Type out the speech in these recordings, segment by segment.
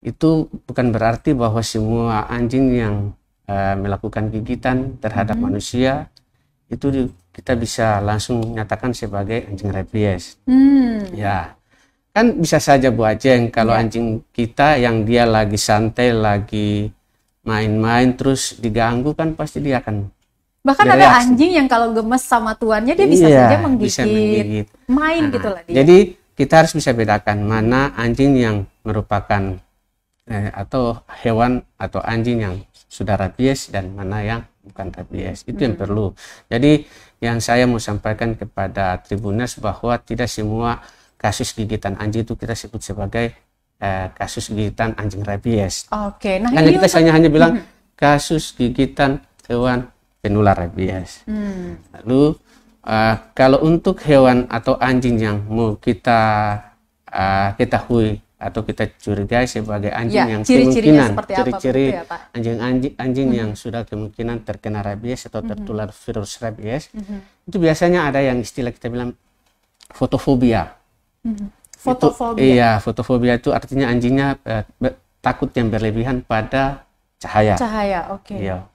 itu bukan berarti bahwa semua anjing yang melakukan gigitan terhadap manusia itu kita bisa langsung nyatakan sebagai anjing rabies. Ya, kan bisa saja Bu Ajeng kalau anjing kita yang dia lagi santai, lagi main-main terus diganggu kan pasti dia akan bahkan bereaksi. ada anjing yang kalau gemes sama tuannya dia bisa saja menggigit, bisa menggigit. main gitu lah dia. Jadi kita harus bisa bedakan mana anjing yang merupakan atau hewan atau anjing yang sudah rabies dan mana yang bukan rabies. Itu yang perlu. Jadi yang saya mau sampaikan kepada Tribuners bahwa tidak semua kasus gigitan anjing itu kita sebut sebagai kasus gigitan anjing rabies. Oke, nah karena kita hanya bilang kasus gigitan hewan penular rabies. Lalu kalau untuk hewan atau anjing yang mau kita ketahui atau kita curigai sebagai anjing yang kemungkinan ciri-ciri anjing yang sudah kemungkinan terkena rabies atau tertular virus rabies, itu biasanya ada yang istilah kita bilang fotofobia. Fotofobia. Iya, fotofobia itu artinya anjingnya takut yang berlebihan pada cahaya. Cahaya, oke. Iya.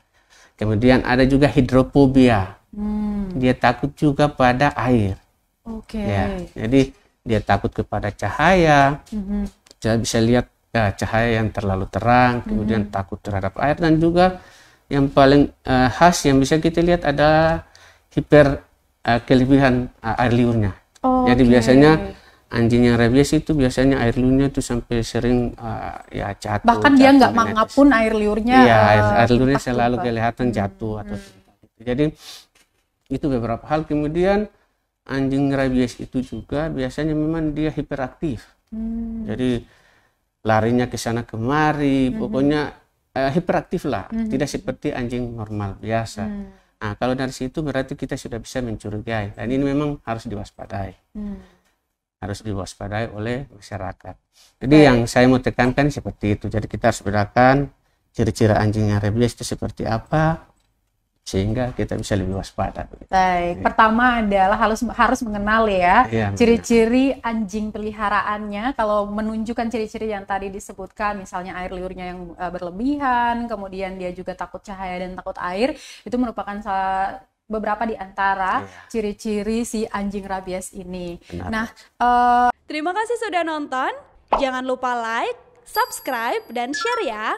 Kemudian ada juga hidrofobia. Dia takut juga pada air. Oke. Ya, jadi dia takut kepada cahaya. Saya bisa lihat cahaya yang terlalu terang, kemudian takut terhadap air, dan juga yang paling khas yang bisa kita lihat adalah kelebihan air liurnya. Jadi biasanya anjing yang rabies itu biasanya air liurnya itu sampai sering jatuh. Bahkan dia nggak mangapun air liurnya. Iya, air liurnya selalu kelihatan jatuh atau jadi itu beberapa hal. Kemudian anjing rabies itu juga biasanya memang dia hiperaktif. Jadi larinya ke sana kemari, pokoknya hiperaktif lah, tidak seperti anjing normal biasa. Nah, kalau dari situ berarti kita sudah bisa mencurigai, dan ini memang harus diwaspadai. Harus diwaspadai oleh masyarakat. Jadi yang saya mau tekankan seperti itu. Jadi kita harus bedakan ciri-ciri anjing yang rabies itu seperti apa, sehingga kita bisa lebih waspada. Baik, pertama adalah harus mengenal ya ciri-ciri anjing peliharaannya. Kalau menunjukkan ciri-ciri yang tadi disebutkan, misalnya air liurnya yang berlebihan, kemudian dia juga takut cahaya dan takut air, itu merupakan beberapa di antara ciri-ciri si anjing rabies ini. Benar. Nah, terima kasih sudah nonton. Jangan lupa like, subscribe, dan share ya.